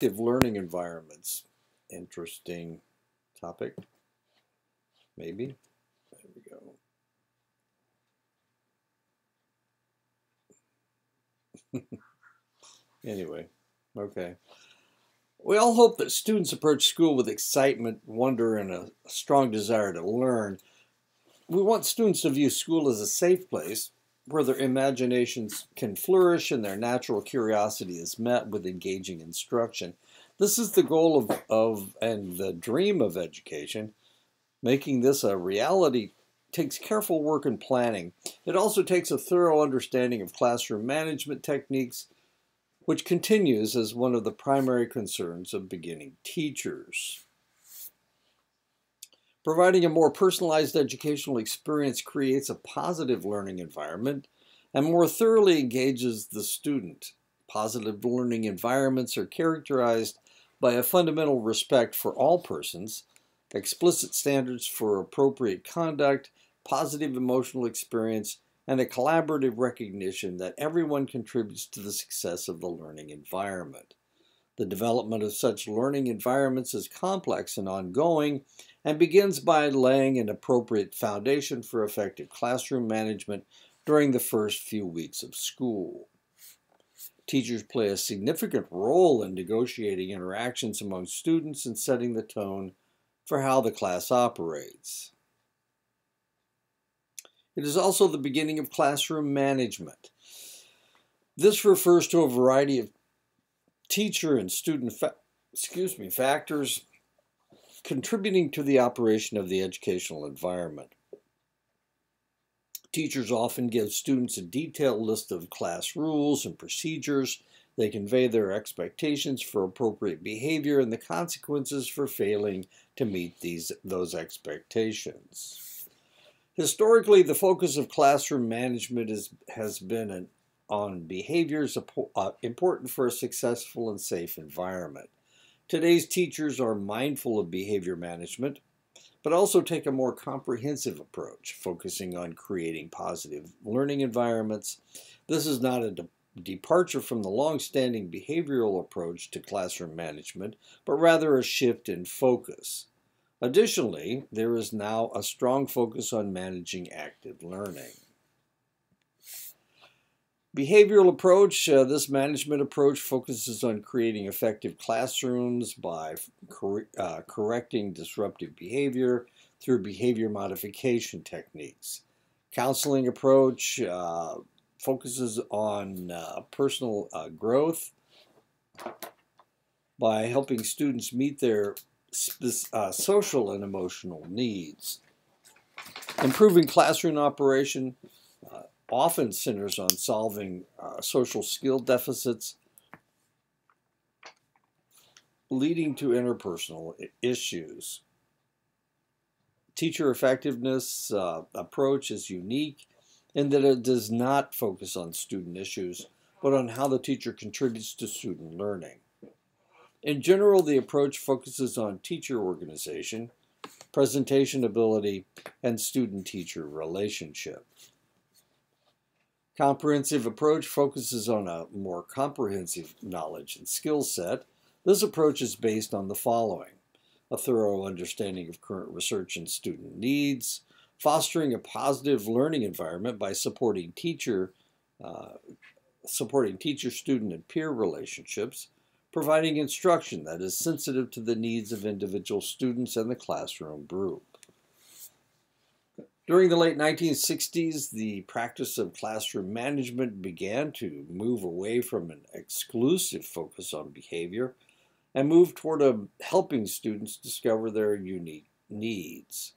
Active learning environments. Interesting topic. Maybe. There we go. Anyway, okay. We all hope that students approach school with excitement, wonder, and a strong desire to learn. We want students to view school as a safe place where their imaginations can flourish and their natural curiosity is met with engaging instruction. This is the goal of and the dream of education. Making this a reality takes careful work and planning. It also takes a thorough understanding of classroom management techniques, which continues as one of the primary concerns of beginning teachers. Providing a more personalized educational experience creates a positive learning environment and more thoroughly engages the student. Positive learning environments are characterized by a fundamental respect for all persons, explicit standards for appropriate conduct, positive emotional experience, and a collaborative recognition that everyone contributes to the success of the learning environment. The development of such learning environments is complex and ongoing and begins by laying an appropriate foundation for effective classroom management during the first few weeks of school. Teachers play a significant role in negotiating interactions among students and setting the tone for how the class operates. It is also the beginning of classroom management. This refers to a variety of teacher and student factors contributing to the operation of the educational environment. Teachers often give students a detailed list of class rules and procedures. They convey their expectations for appropriate behavior and the consequences for failing to meet those expectations. Historically, the focus of classroom management has been on behaviors important for a successful and safe environment. Today's teachers are mindful of behavior management, but also take a more comprehensive approach, focusing on creating positive learning environments. This is not a departure from the long-standing behavioral approach to classroom management, but rather a shift in focus. Additionally, there is now a strong focus on managing active learning. Behavioral approach. This management approach focuses on creating effective classrooms by correcting disruptive behavior through behavior modification techniques. Counseling approach focuses on personal growth by helping students meet their social and emotional needs. Improving classroom operation often centers on solving social skill deficits, leading to interpersonal issues. Teacher effectiveness approach is unique in that it does not focus on student issues, but on how the teacher contributes to student learning. In general, the approach focuses on teacher organization, presentation ability, and student-teacher relationship. Comprehensive approach focuses on a more comprehensive knowledge and skill set. This approach is based on the following: a thorough understanding of current research and student needs, fostering a positive learning environment by supporting teacher, student, and peer relationships, providing instruction that is sensitive to the needs of individual students and the classroom group. During the late 1960s, the practice of classroom management began to move away from an exclusive focus on behavior and move toward helping students discover their unique needs.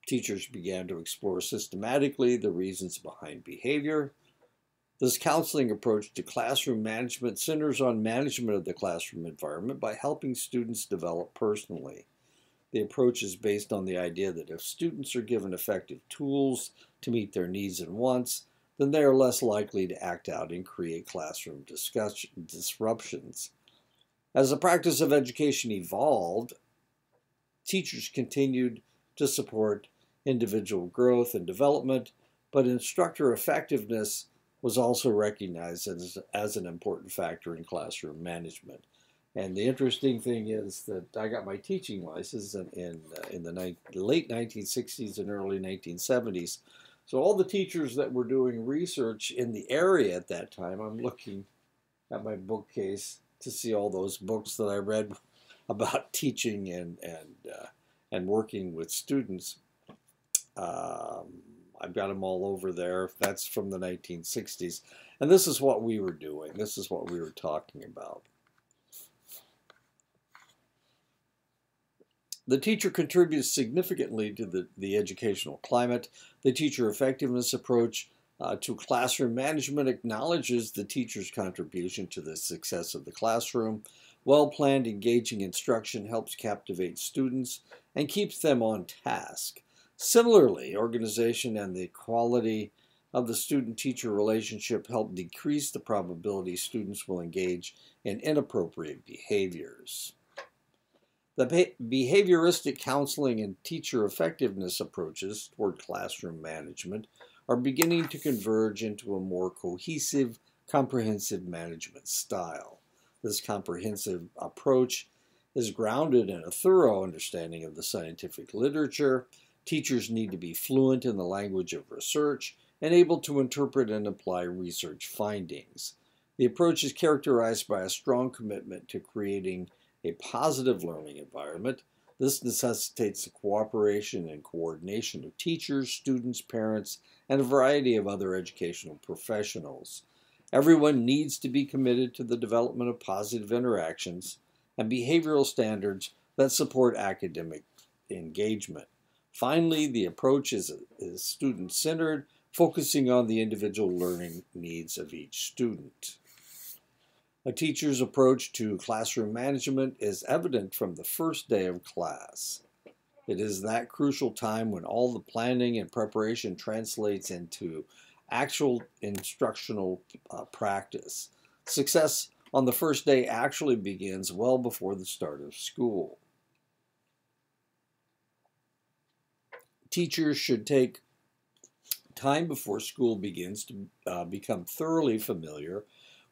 Teachers began to explore systematically the reasons behind behavior. This counseling approach to classroom management centers on management of the classroom environment by helping students develop personally. The approach is based on the idea that if students are given effective tools to meet their needs and wants, then they are less likely to act out and create classroom disruptions. As the practice of education evolved, teachers continued to support individual growth and development, but instructor effectiveness was also recognized as an important factor in classroom management. And the interesting thing is that I got my teaching license in the late 1960s and early 1970s. So all the teachers that were doing research in the area at that time, I'm looking at my bookcase to see all those books that I read about teaching and working with students. Um, I've got them all over there. That's from the 1960s. And this is what we were doing. This is what we were talking about. The teacher contributes significantly to the educational climate. The teacher effectiveness approach to classroom management acknowledges the teacher's contribution to the success of the classroom. Well-planned, engaging instruction helps captivate students and keeps them on task. Similarly, organization and the quality of the student-teacher relationship help decrease the probability students will engage in inappropriate behaviors. The behavioristic counseling and teacher effectiveness approaches toward classroom management are beginning to converge into a more cohesive, comprehensive management style. This comprehensive approach is grounded in a thorough understanding of the scientific literature. Teachers need to be fluent in the language of research and able to interpret and apply research findings. The approach is characterized by a strong commitment to creating a positive learning environment. This necessitates the cooperation and coordination of teachers, students, parents, and a variety of other educational professionals. Everyone needs to be committed to the development of positive interactions and behavioral standards that support academic engagement. Finally, the approach is student-centered, focusing on the individual learning needs of each student. A teacher's approach to classroom management is evident from the first day of class. It is that crucial time when all the planning and preparation translates into actual instructional practice. Success on the first day actually begins well before the start of school. Teachers should take time before school begins to become thoroughly familiar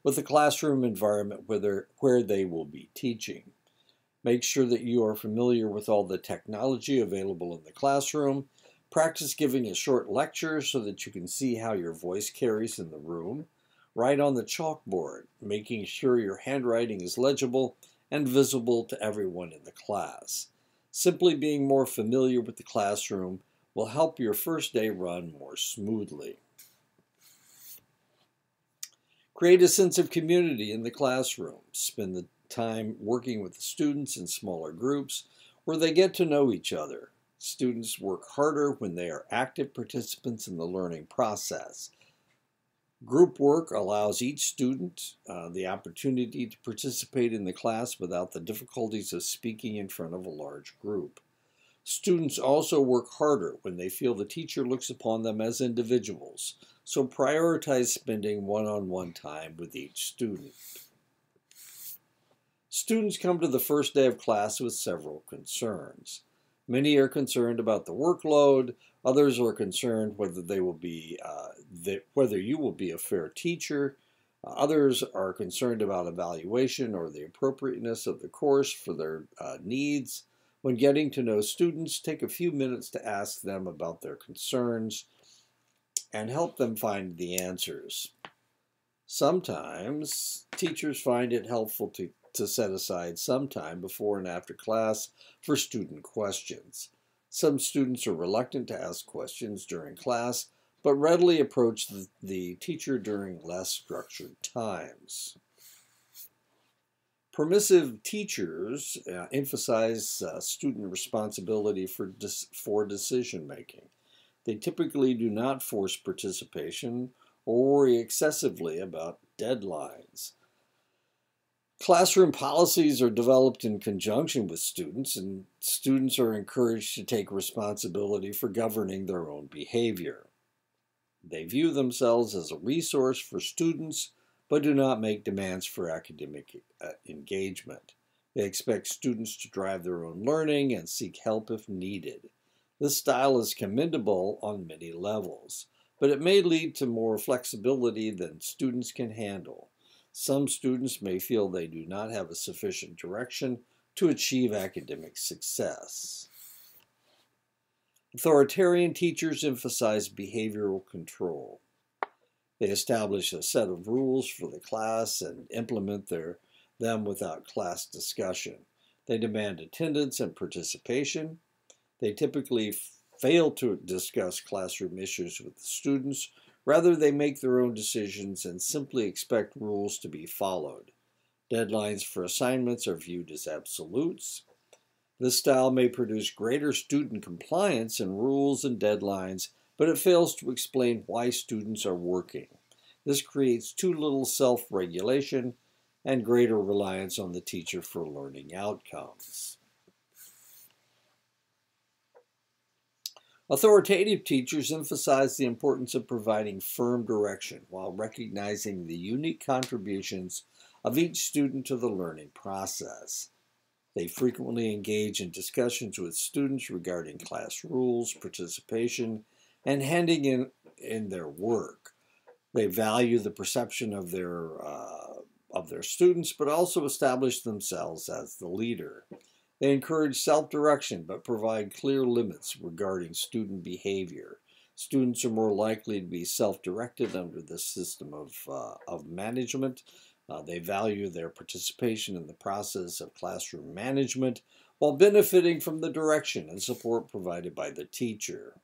with the classroom environment where they will be teaching. Make sure that you are familiar with all the technology available in the classroom. Practice giving a short lecture so that you can see how your voice carries in the room. Write on the chalkboard, making sure your handwriting is legible and visible to everyone in the class. Simply being more familiar with the classroom will help your first day run more smoothly. Create a sense of community in the classroom. Spend the time working with the students in smaller groups where they get to know each other. Students work harder when they are active participants in the learning process. Group work allows each student the opportunity to participate in the class without the difficulties of speaking in front of a large group. Students also work harder when they feel the teacher looks upon them as individuals, so prioritize spending one-on-one time with each student. Students come to the first day of class with several concerns. Many are concerned about the workload. Others are concerned whether you will be a fair teacher. Others are concerned about evaluation or the appropriateness of the course for their needs. When getting to know students, take a few minutes to ask them about their concerns and help them find the answers. Sometimes teachers find it helpful to set aside some time before and after class for student questions. Some students are reluctant to ask questions during class, but readily approach the teacher during less structured times. Permissive teachers emphasize student responsibility for decision making. They typically do not force participation or worry excessively about deadlines. Classroom policies are developed in conjunction with students, and students are encouraged to take responsibility for governing their own behavior. They view themselves as a resource for students, but do not make demands for academic engagement. They expect students to drive their own learning and seek help if needed. This style is commendable on many levels, but it may lead to more flexibility than students can handle. Some students may feel they do not have a sufficient direction to achieve academic success. Authoritarian teachers emphasize behavioral control. They establish a set of rules for the class and implement them without class discussion. They demand attendance and participation. They typically fail to discuss classroom issues with the students. Rather, they make their own decisions and simply expect rules to be followed. Deadlines for assignments are viewed as absolutes. This style may produce greater student compliance in rules and deadlines, but it fails to explain why students are working. This creates too little self-regulation and greater reliance on the teacher for learning outcomes. Authoritative teachers emphasize the importance of providing firm direction while recognizing the unique contributions of each student to the learning process. They frequently engage in discussions with students regarding class rules, participation, and handing in their work. They value the perception of their students, but also establish themselves as the leader. They encourage self-direction, but provide clear limits regarding student behavior. Students are more likely to be self-directed under this system of management. They value their participation in the process of classroom management while benefiting from the direction and support provided by the teacher.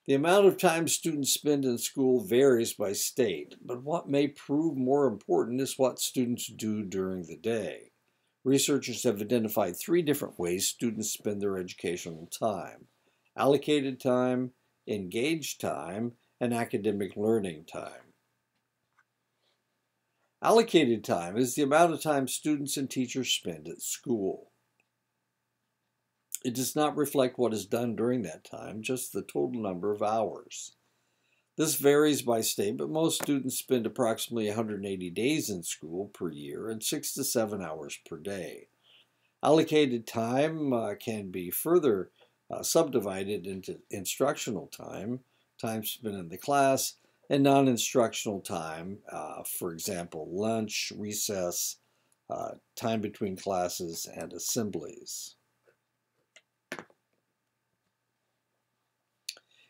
The amount of time students spend in school varies by state, but what may prove more important is what students do during the day. Researchers have identified 3 different ways students spend their educational time: allocated time, engaged time, and academic learning time. Allocated time is the amount of time students and teachers spend at school. It does not reflect what is done during that time, just the total number of hours. This varies by state, but most students spend approximately 180 days in school per year and 6 to 7 hours per day. Allocated time can be further subdivided into instructional time, time spent in the class, and non-instructional time, for example, lunch, recess, time between classes, and assemblies.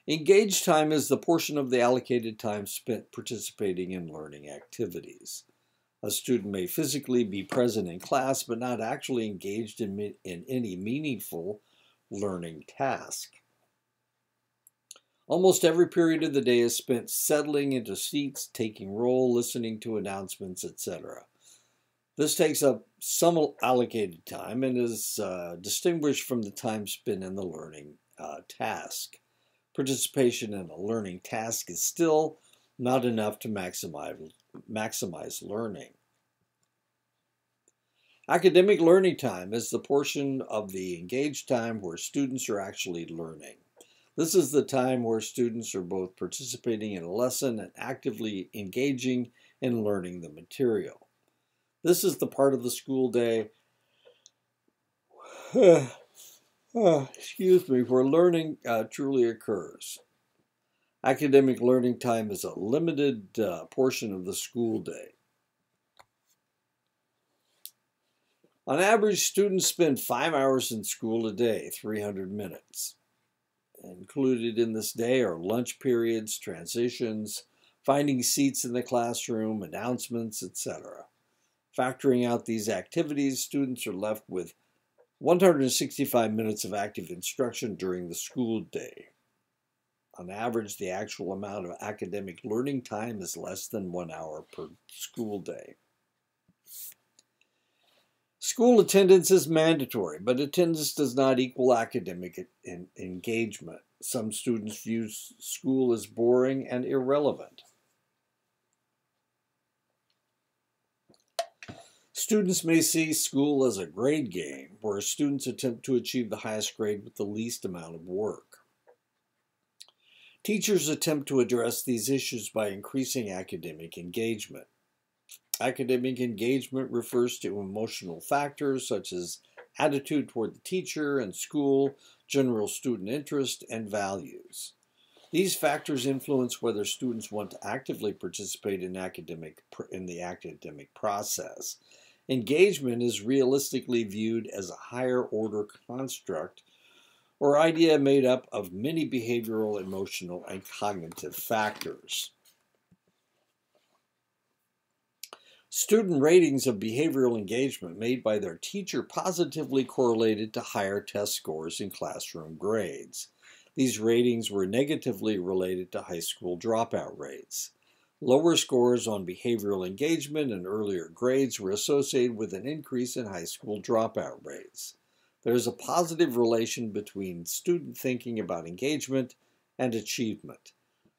Engaged time is the portion of the allocated time spent participating in learning activities. A student may physically be present in class but not actually engaged in any meaningful learning task. Almost every period of the day is spent settling into seats, taking roll, listening to announcements, etc. This takes up some allocated time and is distinguished from the time spent in the learning task. Participation in a learning task is still not enough to maximize learning. Academic learning time is the portion of the engaged time where students are actually learning. This is the time where students are both participating in a lesson and actively engaging in learning the material. This is the part of the school day where learning truly occurs. Academic learning time is a limited portion of the school day. On average, students spend 5 hours in school a day, 300 minutes. Included in this day are lunch periods, transitions, finding seats in the classroom, announcements, etc. Factoring out these activities, students are left with 165 minutes of active instruction during the school day. On average, the actual amount of academic learning time is less than 1 hour per school day. School attendance is mandatory, but attendance does not equal academic engagement. Some students view school as boring and irrelevant. Students may see school as a grade game, where students attempt to achieve the highest grade with the least amount of work. Teachers attempt to address these issues by increasing academic engagement. Academic engagement refers to emotional factors such as attitude toward the teacher and school, general student interest, and values. These factors influence whether students want to actively participate in the academic process. Engagement is realistically viewed as a higher order construct or idea made up of many behavioral, emotional, and cognitive factors. Student ratings of behavioral engagement made by their teacher positively correlated to higher test scores in classroom grades. These ratings were negatively related to high school dropout rates. Lower scores on behavioral engagement and earlier grades were associated with an increase in high school dropout rates. There is a positive relation between student thinking about engagement and achievement.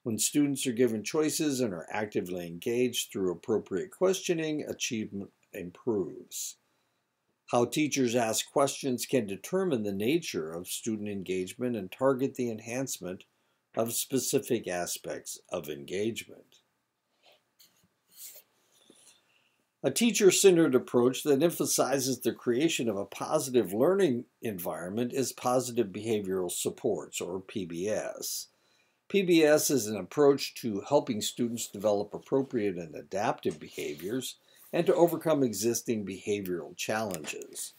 When students are given choices and are actively engaged through appropriate questioning, achievement improves. How teachers ask questions can determine the nature of student engagement and target the enhancement of specific aspects of engagement. A teacher-centered approach that emphasizes the creation of a positive learning environment is positive behavioral supports, or PBS. PBS is an approach to helping students develop appropriate and adaptive behaviors and to overcome existing behavioral challenges.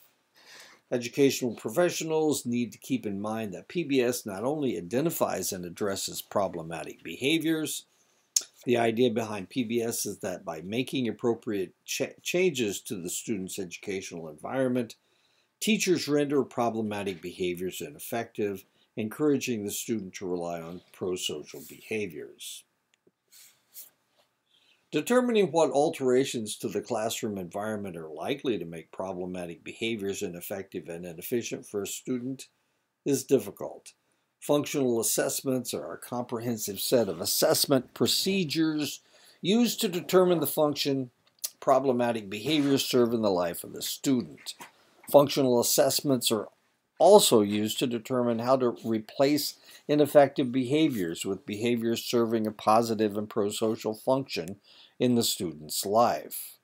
Educational professionals need to keep in mind that PBS not only identifies and addresses problematic behaviors. The idea behind PBS is that by making appropriate changes to the student's educational environment, teachers render problematic behaviors ineffective, encouraging the student to rely on pro-social behaviors. Determining what alterations to the classroom environment are likely to make problematic behaviors ineffective and inefficient for a student is difficult. Functional assessments are a comprehensive set of assessment procedures used to determine the function problematic behaviors serve in the life of the student. Functional assessments are also used to determine how to replace ineffective behaviors with behaviors serving a positive and pro-social function in the student's life.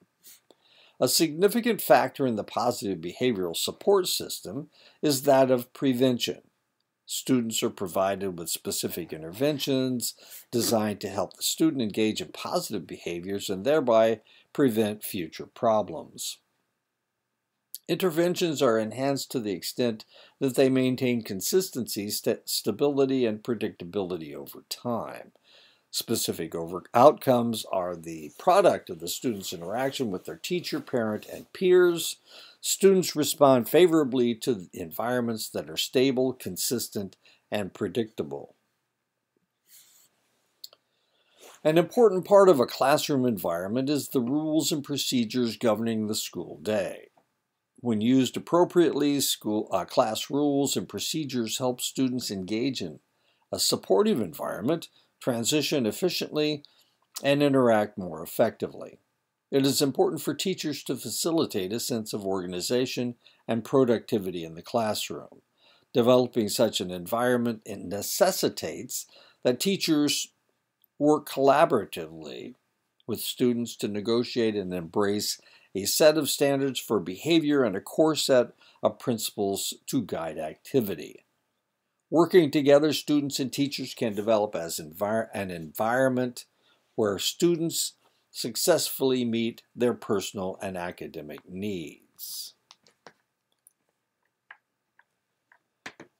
A significant factor in the positive behavioral support system is that of prevention. Students are provided with specific interventions designed to help the student engage in positive behaviors and thereby prevent future problems. Interventions are enhanced to the extent that they maintain consistency, stability, and predictability over time. Specific outcomes are the product of the student's interaction with their teacher, parent, and peers. Students respond favorably to environments that are stable, consistent, and predictable. An important part of a classroom environment is the rules and procedures governing the school day. When used appropriately, class rules and procedures help students engage in a supportive environment, transition efficiently, and interact more effectively. It is important for teachers to facilitate a sense of organization and productivity in the classroom. Developing such an environment necessitates that teachers work collaboratively with students to negotiate and embrace a set of standards for behavior and a core set of principles to guide activity. Working together, students and teachers can develop as an environment where students successfully meet their personal and academic needs.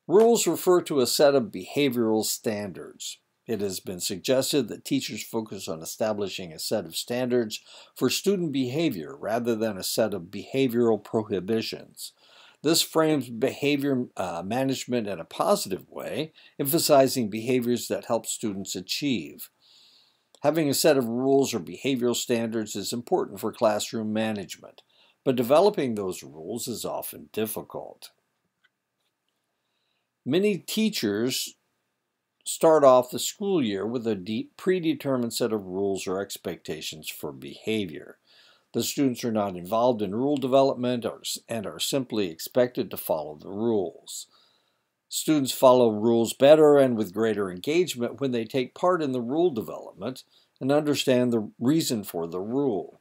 Rules refer to a set of behavioral standards. It has been suggested that teachers focus on establishing a set of standards for student behavior rather than a set of behavioral prohibitions. This frames behavior management in a positive way, emphasizing behaviors that help students achieve. Having a set of rules or behavioral standards is important for classroom management, but developing those rules is often difficult. Many teachers start off the school year with a predetermined set of rules or expectations for behavior. The students are not involved in rule development and are simply expected to follow the rules. Students follow rules better and with greater engagement when they take part in the rule development and understand the reason for the rule.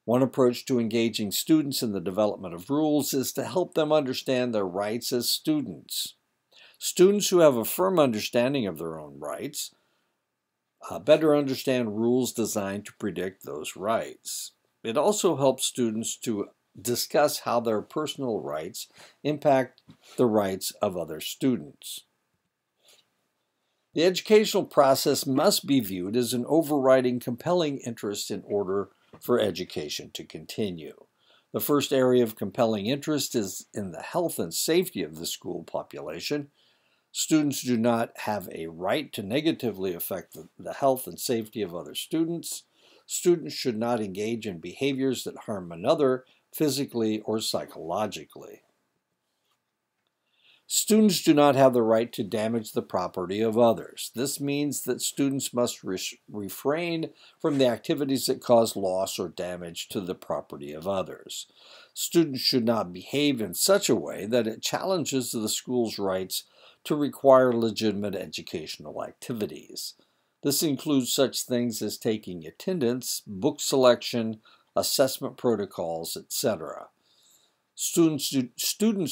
One approach to engaging students in the development of rules is to help them understand their rights as students. Students who have a firm understanding of their own rights better understand rules designed to predict those rights. It also helps students to discuss how their personal rights impact the rights of other students. The educational process must be viewed as an overriding compelling interest in order for education to continue. The first area of compelling interest is in the health and safety of the school population. Students do not have a right to negatively affect the health and safety of other students. Students should not engage in behaviors that harm another physically or psychologically. Students do not have the right to damage the property of others. This means that students must refrain from the activities that cause loss or damage to the property of others. Students should not behave in such a way that it challenges the school's rights to require legitimate educational activities. This includes such things as taking attendance, book selection, assessment protocols, etc. Students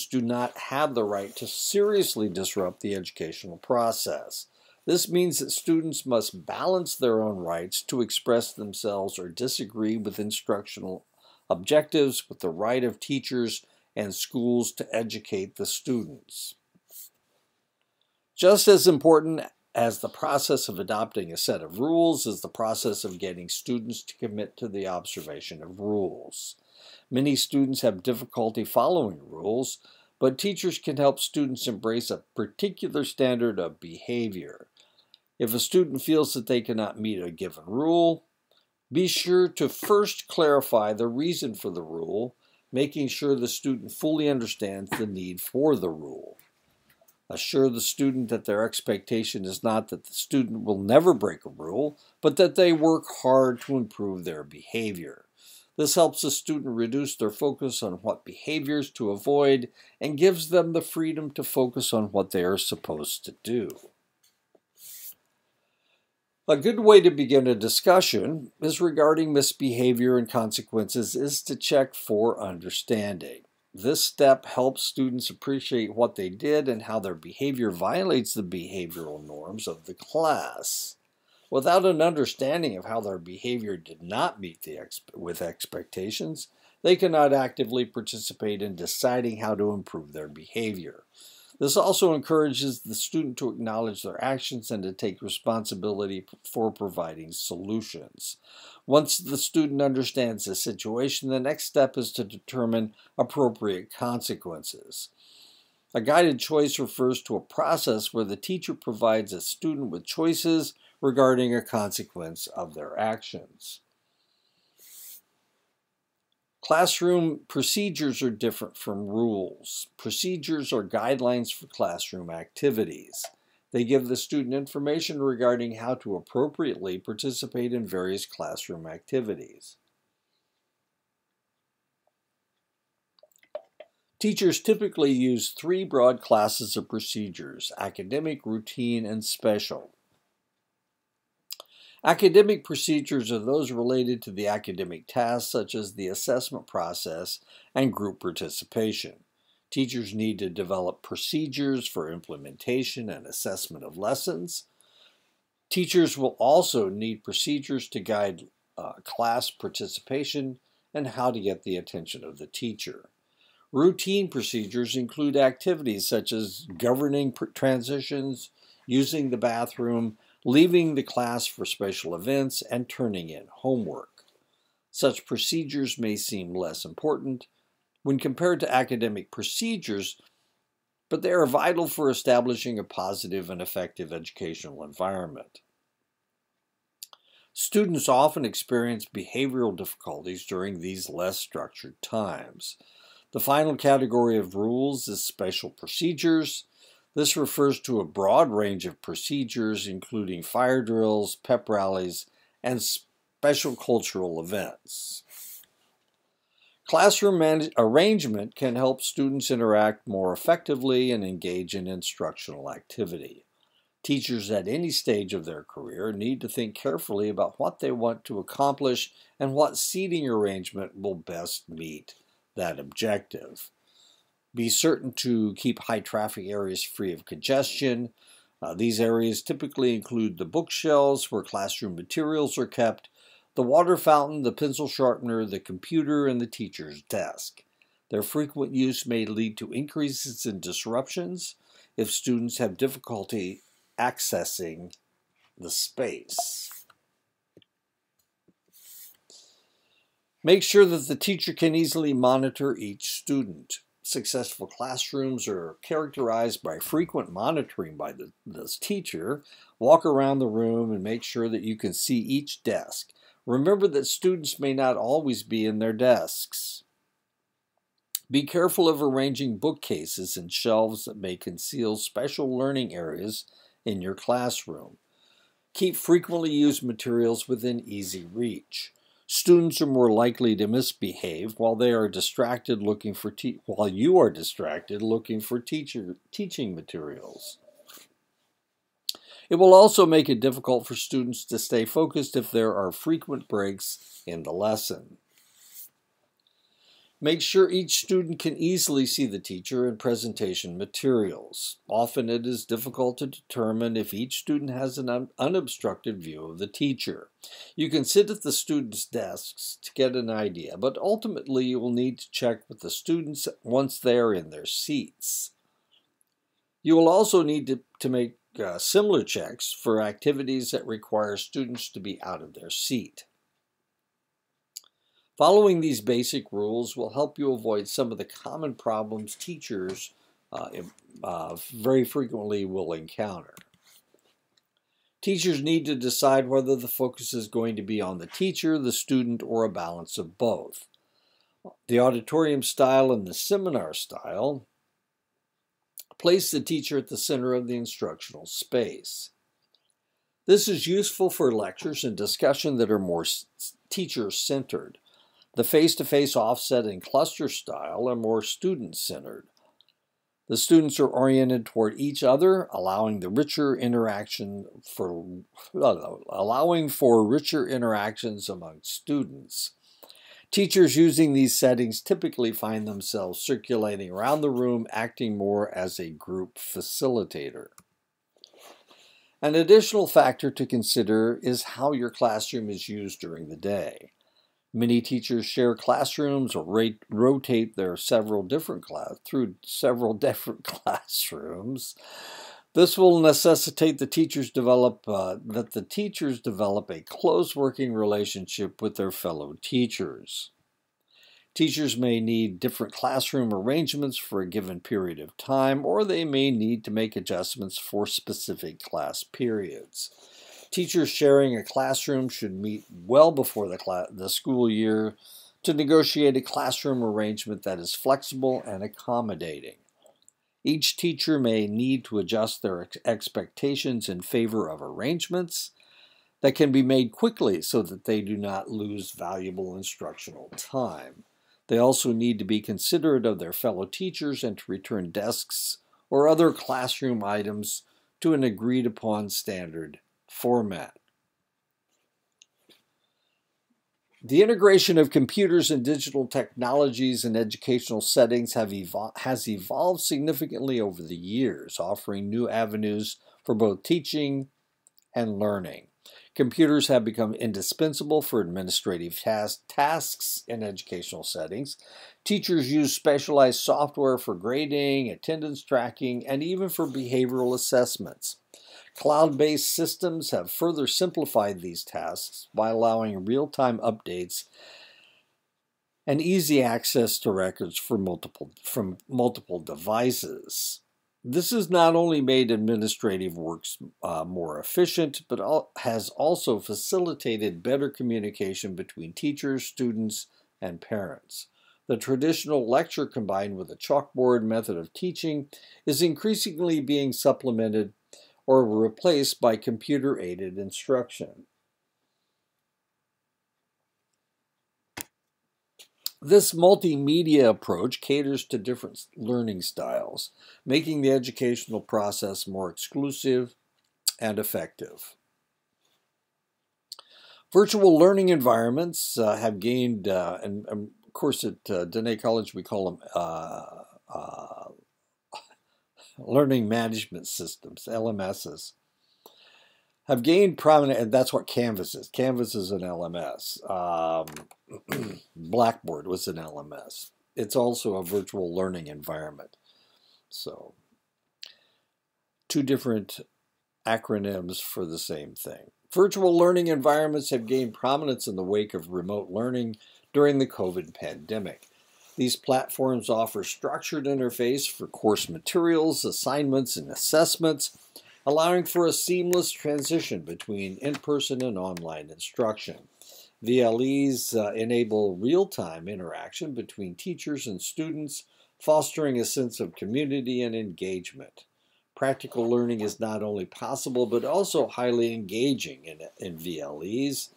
do not have the right to seriously disrupt the educational process. This means that students must balance their own rights to express themselves or disagree with instructional objectives with the right of teachers and schools to educate the students. Just as important as the process of adopting a set of rules is the process of getting students to commit to the observation of rules. Many students have difficulty following rules, but teachers can help students embrace a particular standard of behavior. If a student feels that they cannot meet a given rule, be sure to first clarify the reason for the rule, making sure the student fully understands the need for the rule. Assure the student that their expectation is not that the student will never break a rule, but that they work hard to improve their behavior. This helps the student reduce their focus on what behaviors to avoid and gives them the freedom to focus on what they are supposed to do. A good way to begin a discussion is regarding misbehavior and consequences is to check for understanding. This step helps students appreciate what they did and how their behavior violates the behavioral norms of the class. Without an understanding of how their behavior did not meet with expectations, they cannot actively participate in deciding how to improve their behavior. This also encourages the student to acknowledge their actions and to take responsibility for providing solutions. Once the student understands the situation, the next step is to determine appropriate consequences. A guided choice refers to a process where the teacher provides a student with choices regarding a consequence of their actions. Classroom procedures are different from rules. Procedures are guidelines for classroom activities. They give the student information regarding how to appropriately participate in various classroom activities. Teachers typically use three broad classes of procedures: academic, routine, and special. Academic procedures are those related to the academic tasks, such as the assessment process and group participation. Teachers need to develop procedures for implementation and assessment of lessons. Teachers will also need procedures to guide class participation and how to get the attention of the teacher. Routine procedures include activities such as governing transitions, using the bathroom, leaving the class for special events, and turning in homework. Such procedures may seem less important when compared to academic procedures, but they are vital for establishing a positive and effective educational environment. Students often experience behavioral difficulties during these less structured times. The final category of rules is special procedures. This refers to a broad range of procedures, including fire drills, pep rallies, and special cultural events. Classroom arrangement can help students interact more effectively and engage in instructional activity. Teachers at any stage of their career need to think carefully about what they want to accomplish and what seating arrangement will best meet that objective. Be certain to keep high traffic areas free of congestion. These areas typically include the bookshelves where classroom materials are kept, the water fountain, the pencil sharpener, the computer, and the teacher's desk. Their frequent use may lead to increases in disruptions if students have difficulty accessing the space. Make sure that the teacher can easily monitor each student. Successful classrooms are characterized by frequent monitoring by the teacher. Walk around the room and make sure that you can see each desk. Remember that students may not always be in their desks. Be careful of arranging bookcases and shelves that may conceal special learning areas in your classroom. Keep frequently used materials within easy reach. Students are more likely to misbehave while you are distracted looking for teaching materials. It will also make it difficult for students to stay focused if there are frequent breaks in the lesson. Make sure each student can easily see the teacher and presentation materials. Often it is difficult to determine if each student has an unobstructed view of the teacher. You can sit at the students' desks to get an idea, but ultimately you will need to check with the students once they are in their seats. You will also need to make similar checks for activities that require students to be out of their seat. Following these basic rules will help you avoid some of the common problems teachers very frequently will encounter. Teachers need to decide whether the focus is going to be on the teacher, the student, or a balance of both. The auditorium style and the seminar style place the teacher at the center of the instructional space. This is useful for lectures and discussion that are more teacher-centered. The face-to-face offset and cluster style are more student-centered. The students are oriented toward each other, allowing for richer interactions among students. Teachers using these settings typically find themselves circulating around the room, acting more as a group facilitator. An additional factor to consider is how your classroom is used during the day. Many teachers share classrooms or rotate through several different classrooms. This will necessitate that the teachers develop a close working relationship with their fellow teachers. Teachers may need different classroom arrangements for a given period of time, or they may need to make adjustments for specific class periods. Teachers sharing a classroom should meet well before the school year to negotiate a classroom arrangement that is flexible and accommodating. Each teacher may need to adjust their expectations in favor of arrangements that can be made quickly so that they do not lose valuable instructional time. They also need to be considerate of their fellow teachers and to return desks or other classroom items to an agreed-upon standard format. The integration of computers and digital technologies in educational settings has evolved significantly over the years, offering new avenues for both teaching and learning. Computers have become indispensable for administrative tasks in educational settings. Teachers use specialized software for grading, attendance tracking, and even for behavioral assessments. Cloud-based systems have further simplified these tasks by allowing real-time updates and easy access to records from multiple devices. This has not only made administrative works more efficient, but has also facilitated better communication between teachers, students, and parents. The traditional lecture combined with a chalkboard method of teaching is increasingly being supplemented or replaced by computer-aided instruction. This multimedia approach caters to different learning styles, making the educational process more exclusive and effective. Virtual learning environments have gained, and of course at Dene College we call them uh, learning management systems, LMSs, have gained prominent, and that's what Canvas is. Canvas is an LMS. Blackboard was an LMS. It's also a virtual learning environment. So, two different acronyms for the same thing. Virtual learning environments have gained prominence in the wake of remote learning during the COVID pandemic. These platforms offer structured interface for course materials, assignments, and assessments, allowing for a seamless transition between in-person and online instruction. VLEs enable real-time interaction between teachers and students, fostering a sense of community and engagement. Practical learning is not only possible, but also highly engaging in VLEs.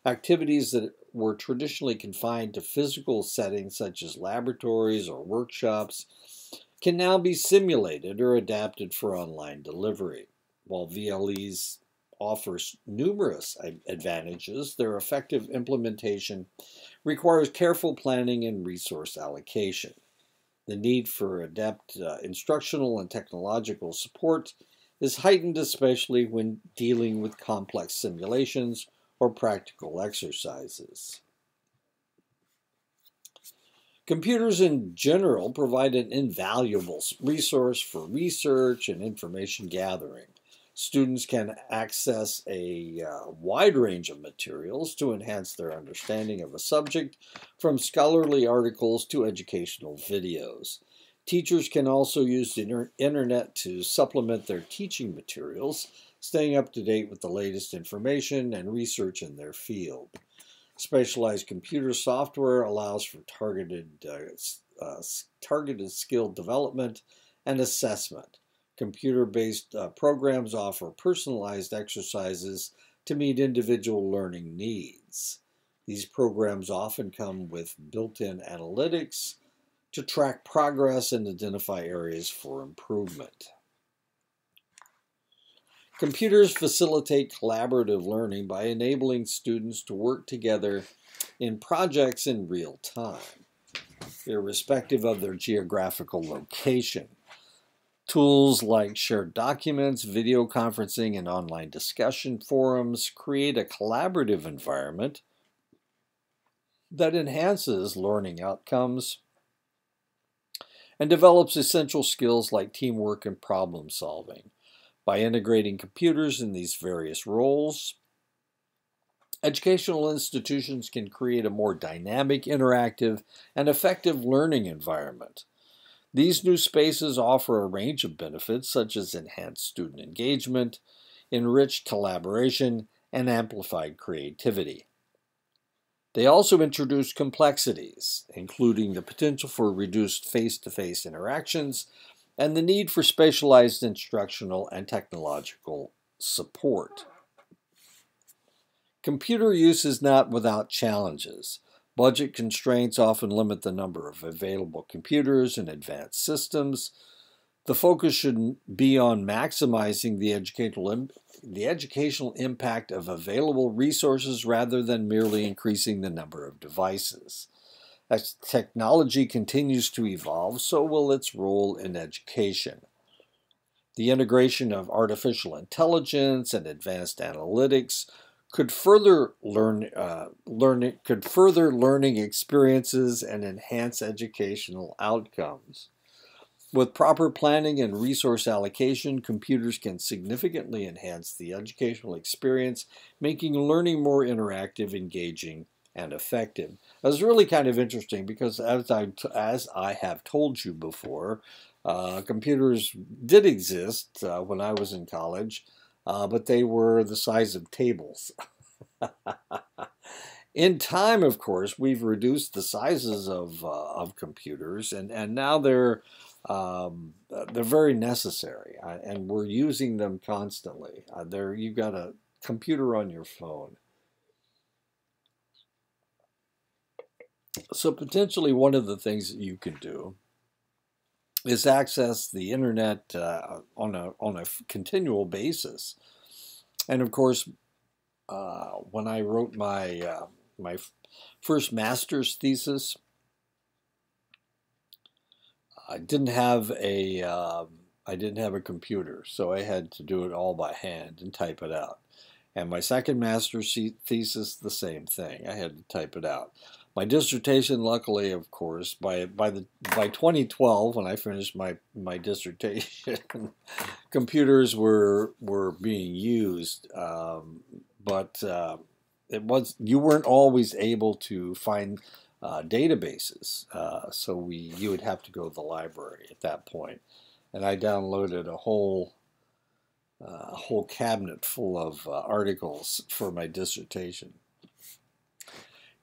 Activities that were traditionally confined to physical settings such as laboratories or workshops can now be simulated or adapted for online delivery. While VLEs offers numerous advantages, their effective implementation requires careful planning and resource allocation. The need for adept instructional and technological support is heightened, especially when dealing with complex simulations or practical exercises. Computers in general provide an invaluable resource for research and information gathering. Students can access a wide range of materials to enhance their understanding of a subject, from scholarly articles to educational videos. Teachers can also use the internet to supplement their teaching materials, staying up to date with the latest information and research in their field. Specialized computer software allows for targeted skill development and assessment. Computer-based programs offer personalized exercises to meet individual learning needs. These programs often come with built-in analytics to track progress and identify areas for improvement. Computers facilitate collaborative learning by enabling students to work together in projects in real time, irrespective of their geographical location. Tools like shared documents, video conferencing, and online discussion forums create a collaborative environment that enhances learning outcomes and develops essential skills like teamwork and problem solving. By integrating computers in these various roles, educational institutions can create a more dynamic, interactive, and effective learning environment. These new spaces offer a range of benefits such as enhanced student engagement, enriched collaboration, and amplified creativity. They also introduce complexities, including the potential for reduced face-to-face interactions and the need for specialized instructional and technological support. Computer use is not without challenges. Budget constraints often limit the number of available computers and advanced systems. The focus should be on maximizing the educational impact of available resources rather than merely increasing the number of devices. As technology continues to evolve, so will its role in education. The integration of artificial intelligence and advanced analytics could further learning experiences and enhance educational outcomes. With proper planning and resource allocation, computers can significantly enhance the educational experience, making learning more interactive, engaging, and effective. It was really kind of interesting because, as I have told you before, computers did exist when I was in college, but they were the size of tables. In time, of course, we've reduced the sizes of computers, and now they're very necessary, and we're using them constantly. You've got a computer on your phone. So potentially one of the things that you can do is access the internet on a continual basis. And of course, when I wrote my first master's thesis, I didn't have a computer, so I had to do it all by hand and type it out. And my second master's thesis, the same thing. I had to type it out. My dissertation, luckily, of course, by 2012, when I finished my dissertation, computers were being used, but you weren't always able to find databases, so you would have to go to the library at that point. And I downloaded a whole cabinet full of articles for my dissertation.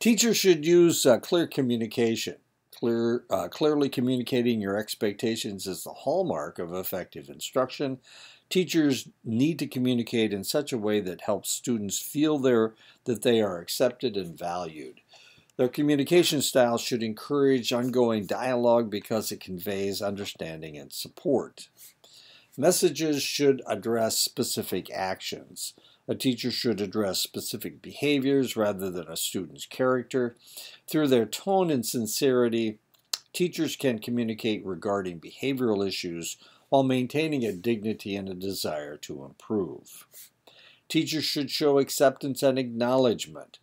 Teachers should use clear communication. Clearly communicating your expectations is the hallmark of effective instruction. Teachers need to communicate in such a way that helps students feel that they are accepted and valued. Their communication style should encourage ongoing dialogue because it conveys understanding and support. Messages should address specific actions. A teacher should address specific behaviors rather than a student's character. Through their tone and sincerity, teachers can communicate regarding behavioral issues while maintaining a dignity and a desire to improve. Teachers should show acceptance and acknowledgement.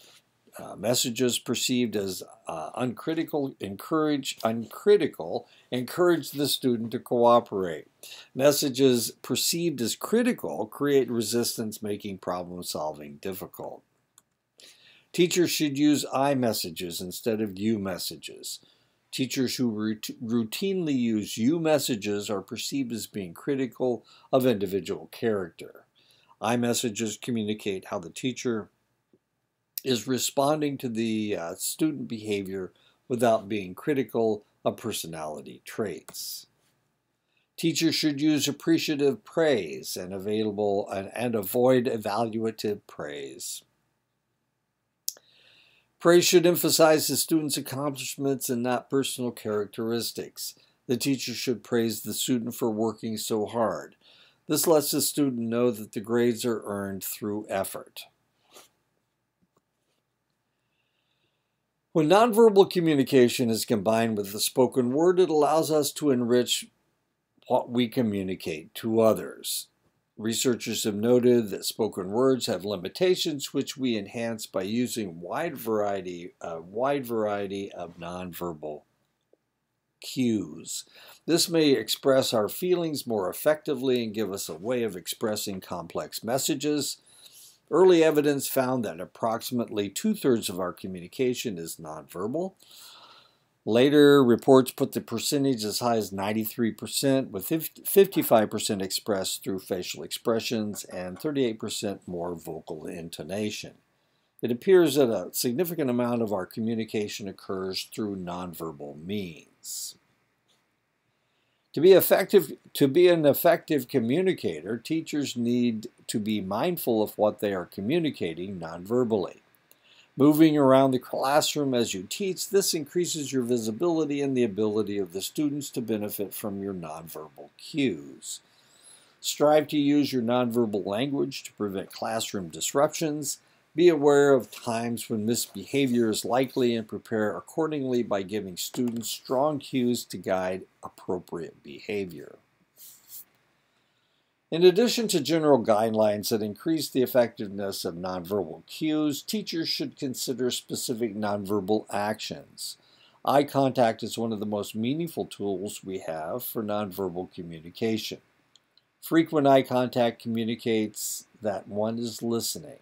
Messages perceived as uncritical encourage the student to cooperate. Messages perceived as critical create resistance, making problem solving difficult. Teachers should use I messages instead of you messages. Teachers who routinely use you messages are perceived as being critical of individual character. I messages communicate how the teacher is responding to the student behavior without being critical of personality traits. Teachers should use appreciative praise and avoid evaluative praise. Praise should emphasize the student's accomplishments and not personal characteristics. The teacher should praise the student for working so hard. This lets the student know that the grades are earned through effort. When nonverbal communication is combined with the spoken word, it allows us to enrich what we communicate to others. Researchers have noted that spoken words have limitations which we enhance by using a wide variety of nonverbal cues. This may express our feelings more effectively and give us a way of expressing complex messages. Early evidence found that approximately 2/3 of our communication is nonverbal. Later reports put the percentage as high as 93%, with 55% expressed through facial expressions and 38% more vocal intonation. It appears that a significant amount of our communication occurs through nonverbal means. To be an effective communicator, teachers need to be mindful of what they are communicating nonverbally. Moving around the classroom as you teach, this increases your visibility and the ability of the students to benefit from your nonverbal cues. Strive to use your nonverbal language to prevent classroom disruptions. Be aware of times when misbehavior is likely and prepare accordingly by giving students strong cues to guide appropriate behavior. In addition to general guidelines that increase the effectiveness of nonverbal cues, teachers should consider specific nonverbal actions. Eye contact is one of the most meaningful tools we have for nonverbal communication. Frequent eye contact communicates that one is listening.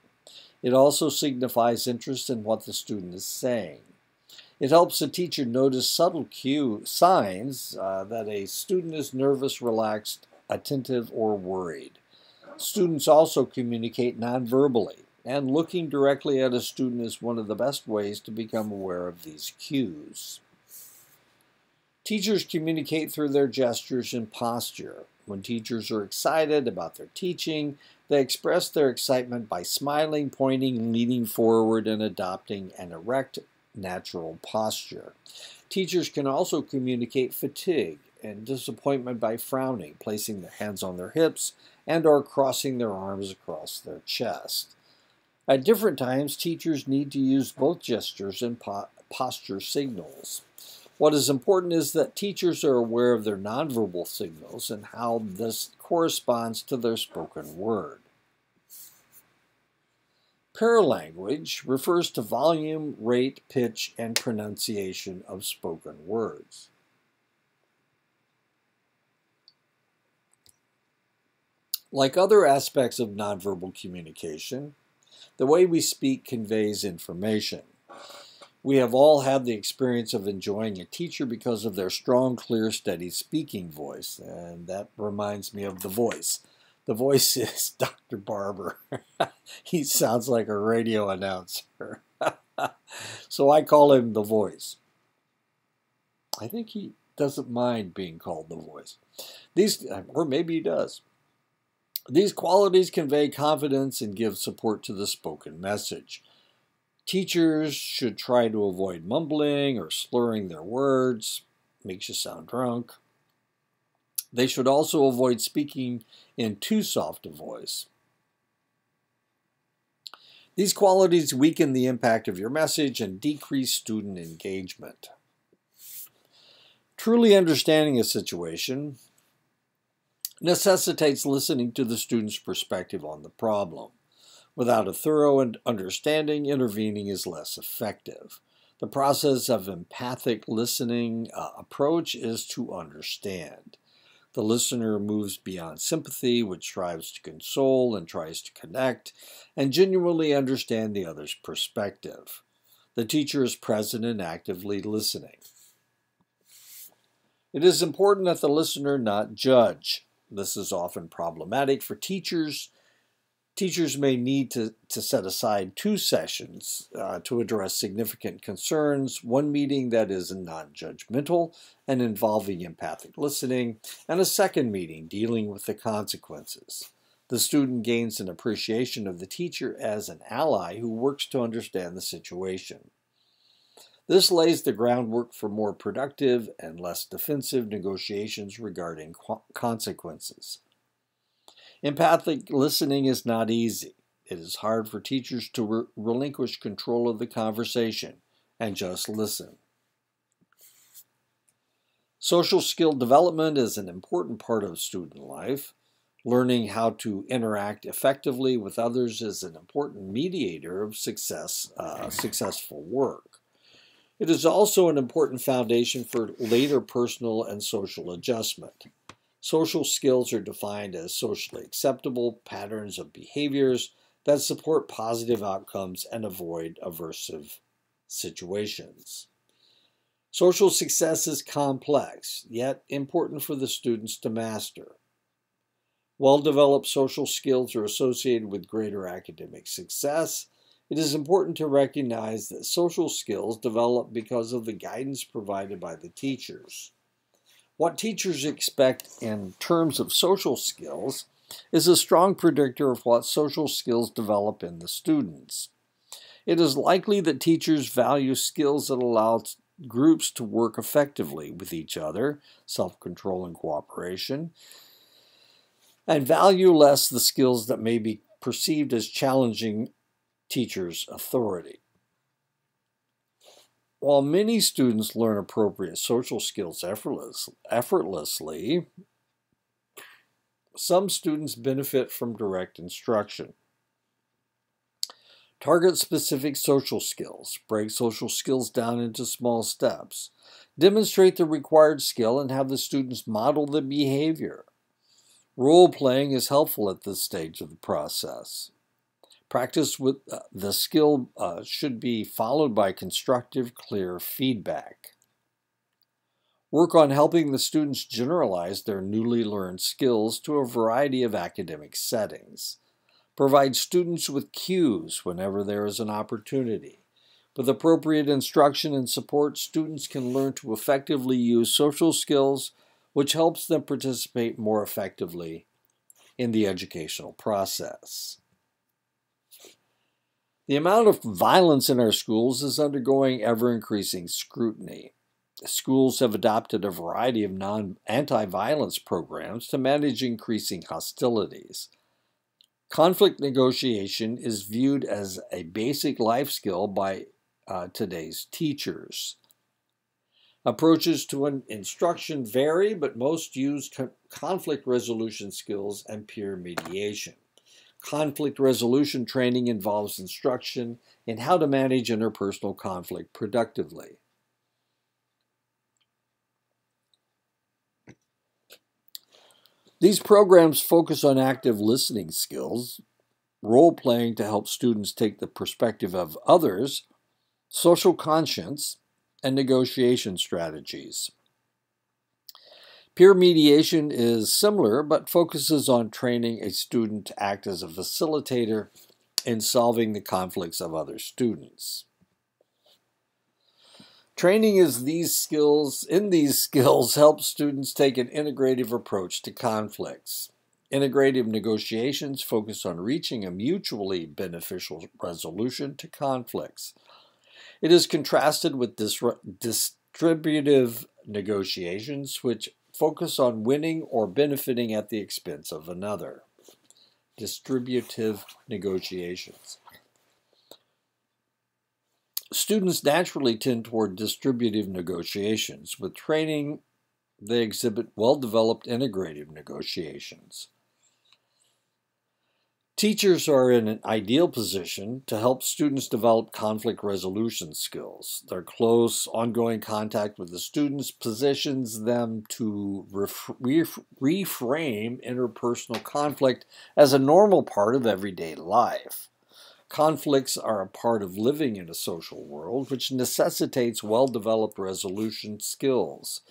It also signifies interest in what the student is saying. It helps the teacher notice subtle signs that a student is nervous, relaxed, attentive, or worried. Students also communicate nonverbally, and looking directly at a student is one of the best ways to become aware of these cues. Teachers communicate through their gestures and posture. When teachers are excited about their teaching, they express their excitement by smiling, pointing, leaning forward, and adopting an erect, natural posture. Teachers can also communicate fatigue and disappointment by frowning, placing their hands on their hips, and/or crossing their arms across their chest. At different times, teachers need to use both gestures and posture signals. What is important is that teachers are aware of their nonverbal signals and how this corresponds to their spoken word. Paralanguage refers to volume, rate, pitch, and pronunciation of spoken words. Like other aspects of nonverbal communication, the way we speak conveys information. We have all had the experience of enjoying a teacher because of their strong, clear, steady speaking voice, and that reminds me of The Voice. The Voice is Dr. Barber. He sounds like a radio announcer. So I call him The Voice. I think he doesn't mind being called The Voice. Or maybe he does. These qualities convey confidence and give support to the spoken message. Teachers should try to avoid mumbling or slurring their words. Makes you sound drunk. They should also avoid speaking in too soft a voice. These qualities weaken the impact of your message and decrease student engagement. Truly understanding a situation necessitates listening to the student's perspective on the problem. Without a thorough understanding, intervening is less effective. The process of empathic listening approach is to understand. The listener moves beyond sympathy, which strives to console and tries to connect, and genuinely understand the other's perspective. The teacher is present and actively listening. It is important that the listener not judge. This is often problematic for teachers. Teachers may need to set aside 2 sessions to address significant concerns, one meeting that is non-judgmental and involving empathic listening, and a second meeting dealing with the consequences. The student gains an appreciation of the teacher as an ally who works to understand the situation. This lays the groundwork for more productive and less defensive negotiations regarding consequences. Empathic listening is not easy. It is hard for teachers to relinquish control of the conversation and just listen. Social skill development is an important part of student life. Learning how to interact effectively with others is an important mediator of successful work. It is also an important foundation for later personal and social adjustment. Social skills are defined as socially acceptable patterns of behaviors that support positive outcomes and avoid aversive situations. Social success is complex, yet important for the students to master. Well-developed social skills are associated with greater academic success. It is important to recognize that social skills develop because of the guidance provided by the teachers. What teachers expect in terms of social skills is a strong predictor of what social skills develop in the students. It is likely that teachers value skills that allow groups to work effectively with each other, self-control and cooperation, and value less the skills that may be perceived as challenging teachers' authority. While many students learn appropriate social skills effortlessly, some students benefit from direct instruction. Target specific social skills. Break social skills down into small steps. Demonstrate the required skill and have the students model the behavior. Role playing is helpful at this stage of the process. Practice with the skill should be followed by constructive, clear feedback. Work on helping the students generalize their newly learned skills to a variety of academic settings. Provide students with cues whenever there is an opportunity. With appropriate instruction and support, students can learn to effectively use social skills, which helps them participate more effectively in the educational process. The amount of violence in our schools is undergoing ever-increasing scrutiny. Schools have adopted a variety of anti-violence programs to manage increasing hostilities. Conflict negotiation is viewed as a basic life skill by today's teachers. Approaches to instruction vary, but most use conflict resolution skills and peer mediation. Conflict resolution training involves instruction in how to manage interpersonal conflict productively. These programs focus on active listening skills, role playing to help students take the perspective of others, social conscience, and negotiation strategies. Peer mediation is similar but focuses on training a student to act as a facilitator in solving the conflicts of other students. Training in these skills helps students take an integrative approach to conflicts. Integrative negotiations focus on reaching a mutually beneficial resolution to conflicts. It is contrasted with distributive negotiations, which focus on winning or benefiting at the expense of another. Distributive negotiations. Students naturally tend toward distributive negotiations. With training, they exhibit well-developed integrative negotiations. Teachers are in an ideal position to help students develop conflict resolution skills. Their close, ongoing contact with the students positions them to reframe interpersonal conflict as a normal part of everyday life. Conflicts are a part of living in a social world, which necessitates well-developed resolution skills.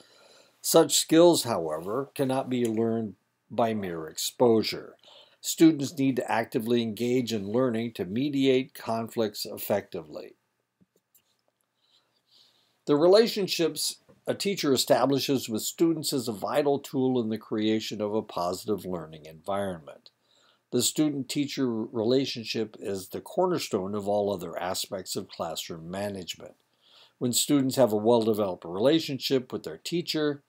Such skills, however, cannot be learned by mere exposure. Students need to actively engage in learning to mediate conflicts effectively. The relationships a teacher establishes with students is a vital tool in the creation of a positive learning environment. The student-teacher relationship is the cornerstone of all other aspects of classroom management. When students have a well-developed relationship with their teacher,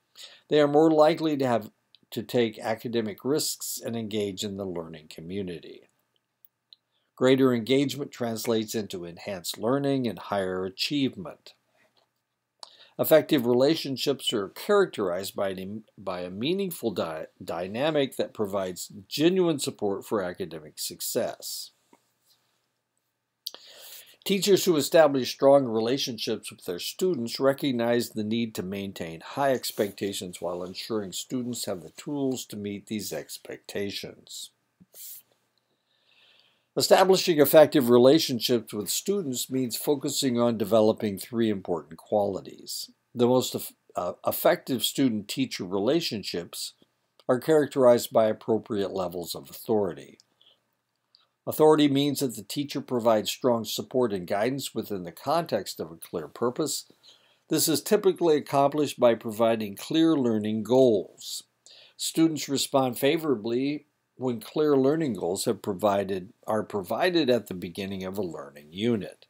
they are more likely to take academic risks and engage in the learning community. Greater engagement translates into enhanced learning and higher achievement. Effective relationships are characterized by a meaningful dynamic that provides genuine support for academic success. Teachers who establish strong relationships with their students recognize the need to maintain high expectations while ensuring students have the tools to meet these expectations. Establishing effective relationships with students means focusing on developing three important qualities. The most effective student-teacher relationships are characterized by appropriate levels of authority. Authority means that the teacher provides strong support and guidance within the context of a clear purpose. This is typically accomplished by providing clear learning goals. Students respond favorably when clear learning goals are provided at the beginning of a learning unit.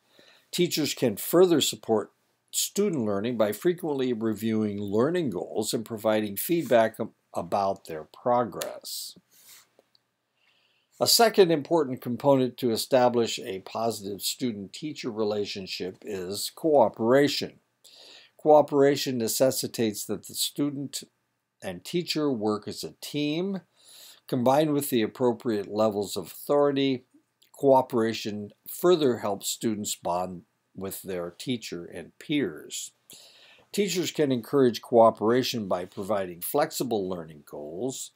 Teachers can further support student learning by frequently reviewing learning goals and providing feedback about their progress. A second important component to establish a positive student-teacher relationship is cooperation. Cooperation necessitates that the student and teacher work as a team. Combined with the appropriate levels of authority, cooperation further helps students bond with their teacher and peers. Teachers can encourage cooperation by providing flexible learning goals.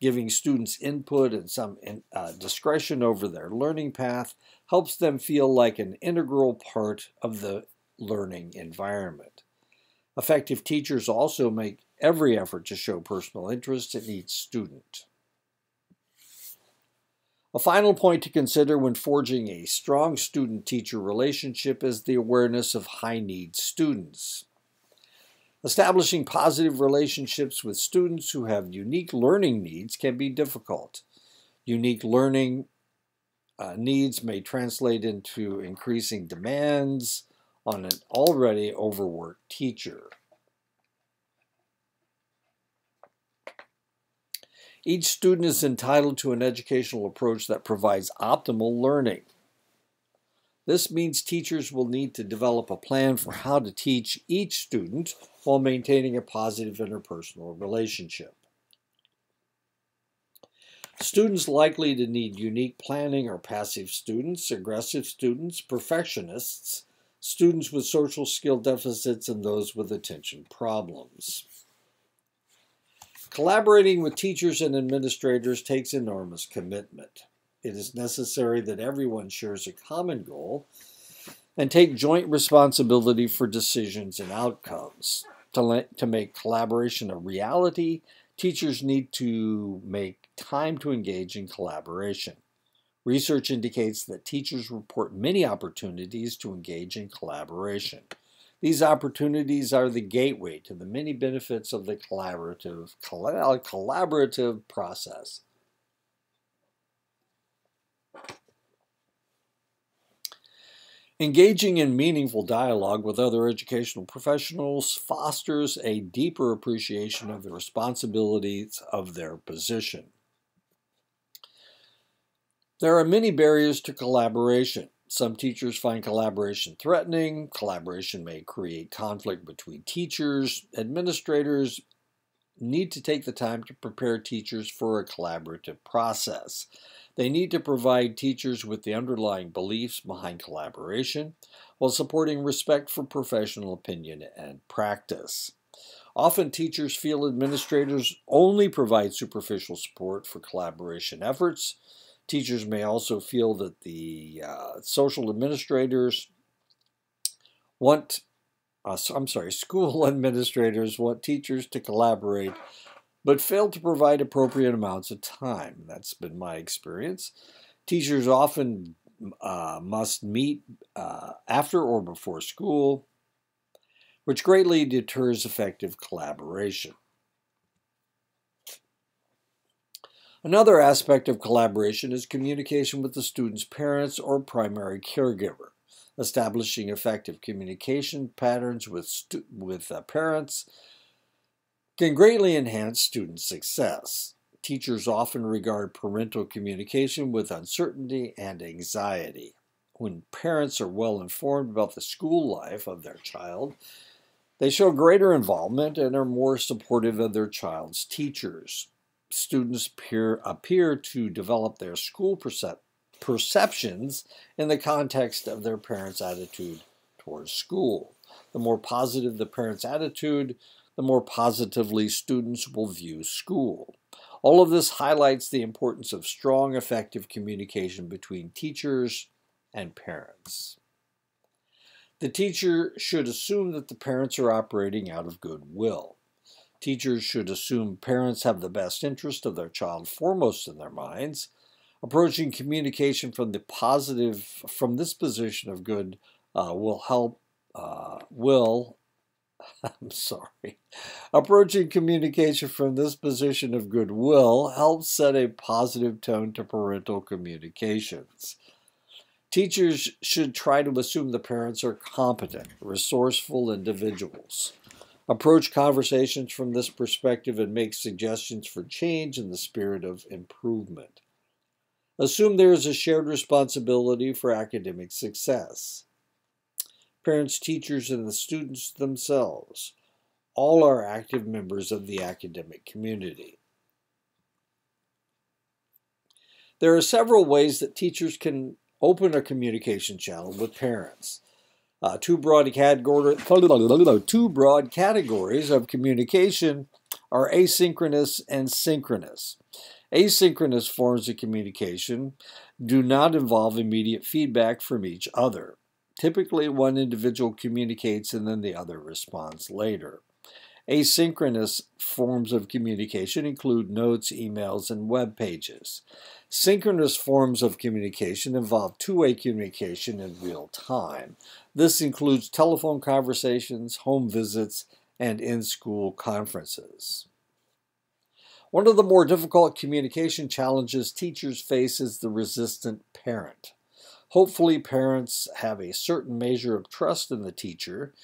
Giving students input and some discretion over their learning path helps them feel like an integral part of the learning environment. Effective teachers also make every effort to show personal interest in each student. A final point to consider when forging a strong student-teacher relationship is the awareness of high-need students. Establishing positive relationships with students who have unique learning needs can be difficult. Unique learning needs may translate into increasing demands on an already overworked teacher. Each student is entitled to an educational approach that provides optimal learning. This means teachers will need to develop a plan for how to teach each student while maintaining a positive interpersonal relationship. Students likely to need unique planning are passive students, aggressive students, perfectionists, students with social skill deficits, and those with attention problems. Collaborating with teachers and administrators takes enormous commitment. It is necessary that everyone shares a common goal and take joint responsibility for decisions and outcomes. To make collaboration a reality, teachers need to make time to engage in collaboration. Research indicates that teachers report many opportunities to engage in collaboration. These opportunities are the gateway to the many benefits of the collaborative process. Engaging in meaningful dialogue with other educational professionals fosters a deeper appreciation of the responsibilities of their position. There are many barriers to collaboration. Some teachers find collaboration threatening. Collaboration may create conflict between teachers. Administrators need to take the time to prepare teachers for a collaborative process. They need to provide teachers with the underlying beliefs behind collaboration while supporting respect for professional opinion and practice. Often teachers feel administrators only provide superficial support for collaboration efforts. Teachers may also feel that the school administrators want teachers to collaborate but fail to provide appropriate amounts of time. That's been my experience. Teachers often must meet after or before school, which greatly deters effective collaboration. Another aspect of collaboration is communication with the student's parents or primary caregiver. Establishing effective communication patterns with parents can greatly enhance student success. Teachers often regard parental communication with uncertainty and anxiety. When parents are well informed about the school life of their child, they show greater involvement and are more supportive of their child's teachers. Students appear to develop their school perceptions in the context of their parents' attitude towards school. The more positive the parents' attitude, the more positively students will view school. All of this highlights the importance of strong, effective communication between teachers and parents. The teacher should assume that the parents are operating out of goodwill. Teachers should assume parents have the best interest of their child foremost in their minds. Approaching communication from this position of good Approaching communication from this position of goodwill helps set a positive tone to parental communications. Teachers should try to assume the parents are competent, resourceful individuals. Approach conversations from this perspective and make suggestions for change in the spirit of improvement. Assume there is a shared responsibility for academic success. Parents, teachers, and the students themselves all are active members of the academic community. There are several ways that teachers can open a communication channel with parents. Two broad categories of communication are asynchronous and synchronous. Asynchronous forms of communication do not involve immediate feedback from each other. Typically, one individual communicates and then the other responds later. Asynchronous forms of communication include notes, emails, and web pages. Synchronous forms of communication involve two-way communication in real time. This includes telephone conversations, home visits, and in-school conferences. One of the more difficult communication challenges teachers face is the resistant parent. Hopefully, parents have a certain measure of trust in the teacher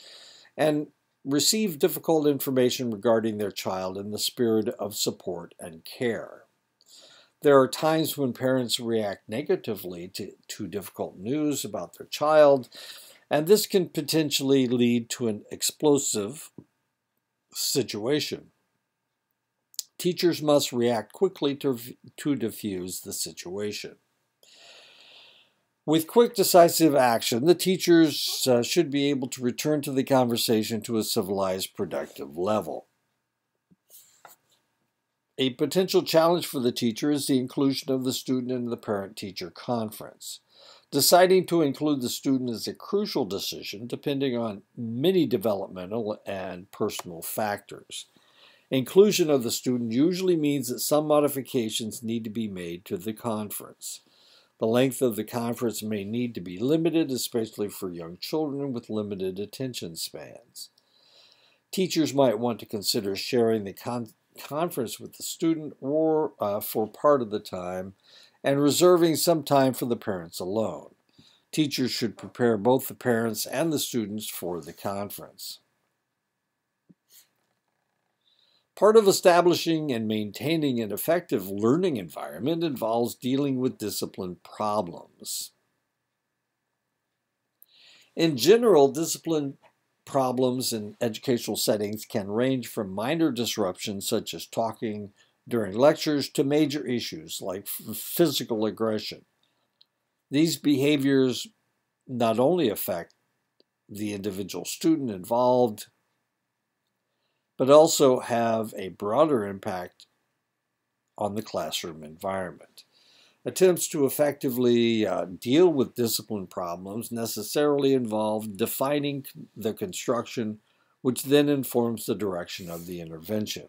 and receive difficult information regarding their child in the spirit of support and care. There are times when parents react negatively to difficult news about their child, and this can potentially lead to an explosive situation. Teachers must react quickly to diffuse the situation. With quick, decisive action, the teachers should be able to return to the conversation to a civilized, productive level. A potential challenge for the teacher is the inclusion of the student in the parent-teacher conference. Deciding to include the student is a crucial decision depending on many developmental and personal factors. Inclusion of the student usually means that some modifications need to be made to the conference. The length of the conference may need to be limited, especially for young children with limited attention spans. Teachers might want to consider sharing the conference with the student or for part of the time and reserving some time for the parents alone. Teachers should prepare both the parents and the students for the conference. Part of establishing and maintaining an effective learning environment involves dealing with discipline problems. In general, discipline problems in educational settings can range from minor disruptions such as talking during lectures to major issues like physical aggression. These behaviors not only affect the individual student involved, but also have a broader impact on the classroom environment. Attempts to effectively deal with discipline problems necessarily involve defining the construction, which then informs the direction of the intervention.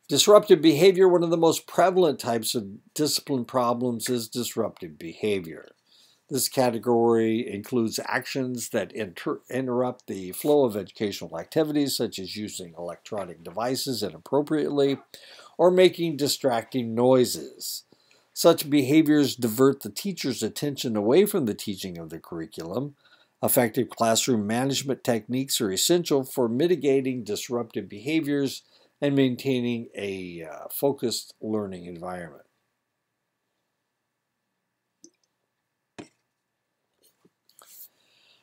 Disruptive behavior, one of the most prevalent types of discipline problems, is disruptive behavior. This category includes actions that interrupt the flow of educational activities, such as using electronic devices inappropriately or making distracting noises. Such behaviors divert the teacher's attention away from the teaching of the curriculum. Effective classroom management techniques are essential for mitigating disruptive behaviors and maintaining a focused learning environment.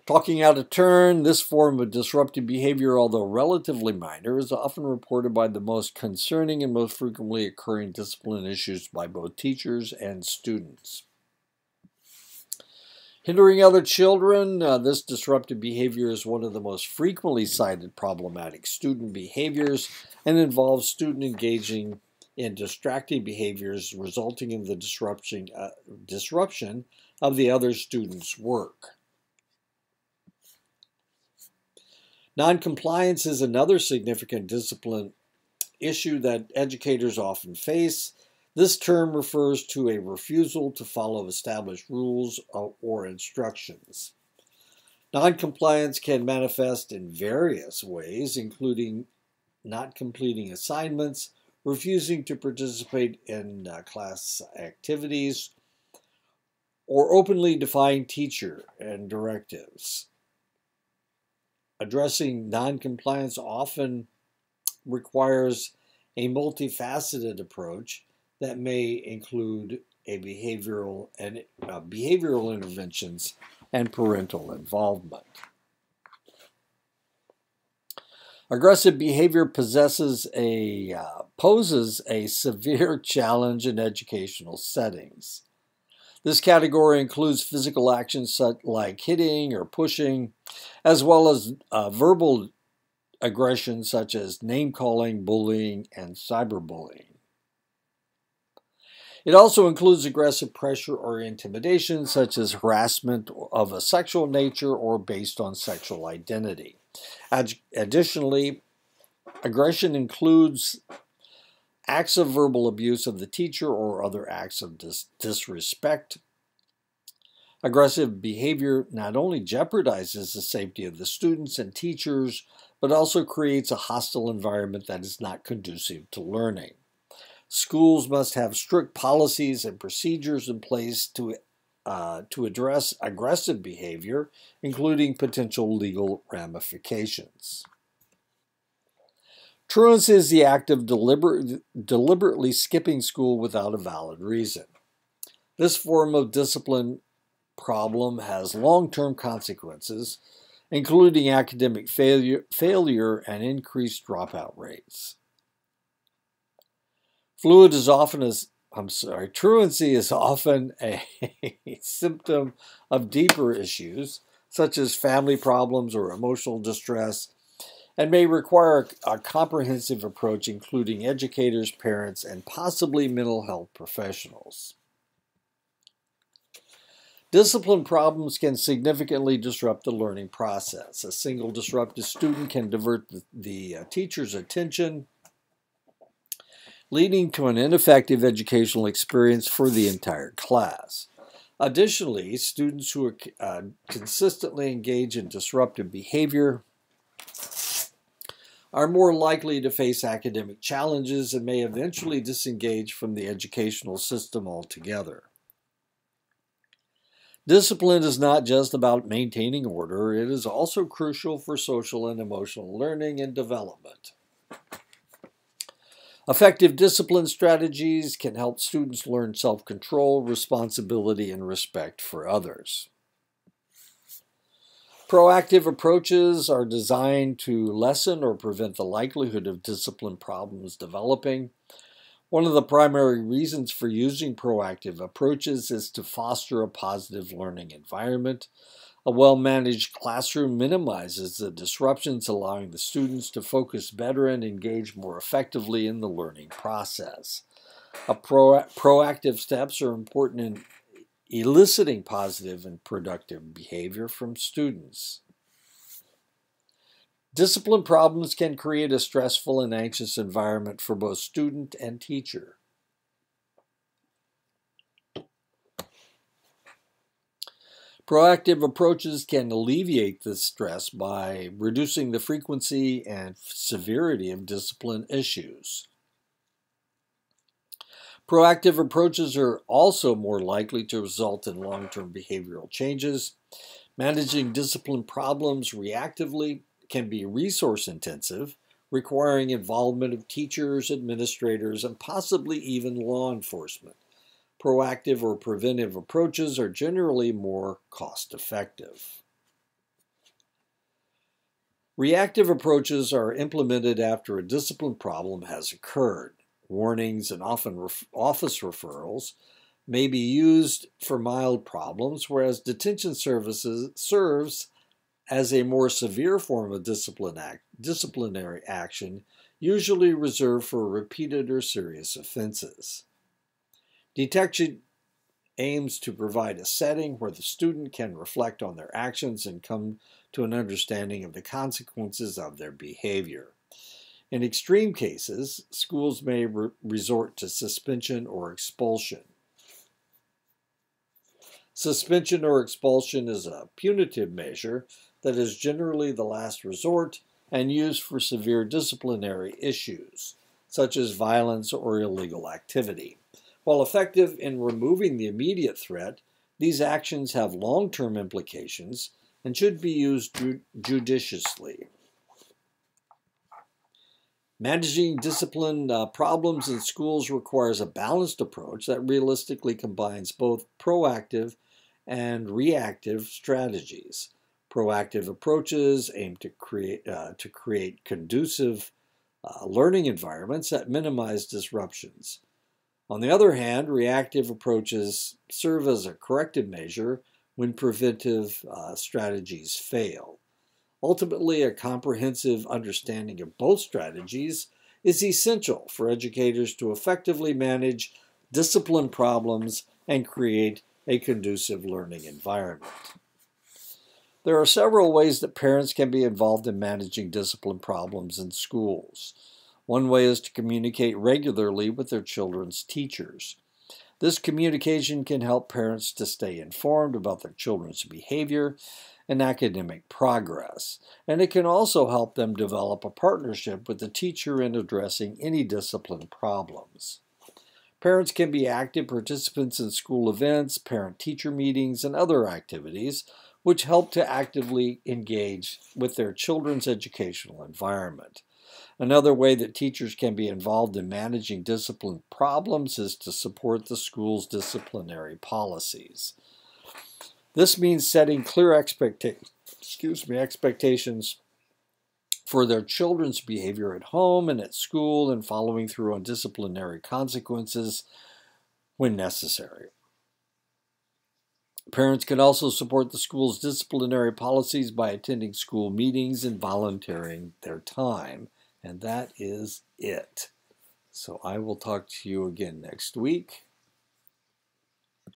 Talking out of turn, this form of disruptive behavior, although relatively minor, is often reported by the most concerning and most frequently occurring discipline issues by both teachers and students. Hindering other children, this disruptive behavior is one of the most frequently cited problematic student behaviors and involves students engaging in distracting behaviors resulting in the disruption of the other student's work. Noncompliance is another significant discipline issue that educators often face. This term refers to a refusal to follow established rules or instructions. Noncompliance can manifest in various ways, including not completing assignments, refusing to participate in class activities, or openly defying teacher and directives. Addressing noncompliance often requires a multifaceted approach that may include behavioral interventions and parental involvement. Aggressive behavior poses a severe challenge in educational settings. This category includes physical actions like hitting or pushing, as well as verbal aggression such as name-calling, bullying, and cyberbullying. It also includes aggressive pressure or intimidation such as harassment of a sexual nature or based on sexual identity. Additionally, aggression includes acts of verbal abuse of the teacher or other acts of disrespect. Aggressive behavior not only jeopardizes the safety of the students and teachers, but also creates a hostile environment that is not conducive to learning. Schools must have strict policies and procedures in place to address aggressive behavior, including potential legal ramifications. Truancy is the act of deliberately skipping school without a valid reason. This form of discipline problem has long-term consequences, including academic failure and increased dropout rates. Truancy is often a symptom of deeper issues, such as family problems or emotional distress, and may require a comprehensive approach including educators, parents, and possibly mental health professionals. Discipline problems can significantly disrupt the learning process. A single disrupted student can divert the teacher's attention, leading to an ineffective educational experience for the entire class. Additionally, students who consistently engage in disruptive behavior are more likely to face academic challenges and may eventually disengage from the educational system altogether. Discipline is not just about maintaining order, it is also crucial for social and emotional learning and development. Effective discipline strategies can help students learn self-control, responsibility, and respect for others. Proactive approaches are designed to lessen or prevent the likelihood of discipline problems developing. One of the primary reasons for using proactive approaches is to foster a positive learning environment. A well-managed classroom minimizes the disruptions, allowing the students to focus better and engage more effectively in the learning process. Proactive steps are important in eliciting positive and productive behavior from students. Discipline problems can create a stressful and anxious environment for both student and teacher. Proactive approaches can alleviate this stress by reducing the frequency and severity of discipline issues. Proactive approaches are also more likely to result in long-term behavioral changes. Managing discipline problems reactively can be resource-intensive, requiring involvement of teachers, administrators, and possibly even law enforcement. Proactive or preventive approaches are generally more cost-effective. Reactive approaches are implemented after a discipline problem has occurred. Warnings and often office referrals may be used for mild problems, whereas detention services serves as a more severe form of disciplinary action, usually reserved for repeated or serious offenses. Detection aims to provide a setting where the student can reflect on their actions and come to an understanding of the consequences of their behavior. In extreme cases, schools may resort to suspension or expulsion. Suspension or expulsion is a punitive measure that is generally the last resort and used for severe disciplinary issues, such as violence or illegal activity. While effective in removing the immediate threat, these actions have long-term implications and should be used judiciously. Managing discipline problems in schools requires a balanced approach that realistically combines both proactive and reactive strategies. Proactive approaches aim to create conducive learning environments that minimize disruptions. On the other hand, reactive approaches serve as a corrective measure when preventive strategies fail. Ultimately, a comprehensive understanding of both strategies is essential for educators to effectively manage discipline problems and create a conducive learning environment. There are several ways that parents can be involved in managing discipline problems in schools. One way is to communicate regularly with their children's teachers. This communication can help parents to stay informed about their children's behavior and academic progress, and it can also help them develop a partnership with the teacher in addressing any discipline problems. Parents can be active participants in school events, parent-teacher meetings, and other activities which help to actively engage with their children's educational environment. Another way that teachers can be involved in managing discipline problems is to support the school's disciplinary policies. This means setting clear expectations for their children's behavior at home and at school, and following through on disciplinary consequences when necessary. Parents can also support the school's disciplinary policies by attending school meetings and volunteering their time. And that is it. So I will talk to you again next week.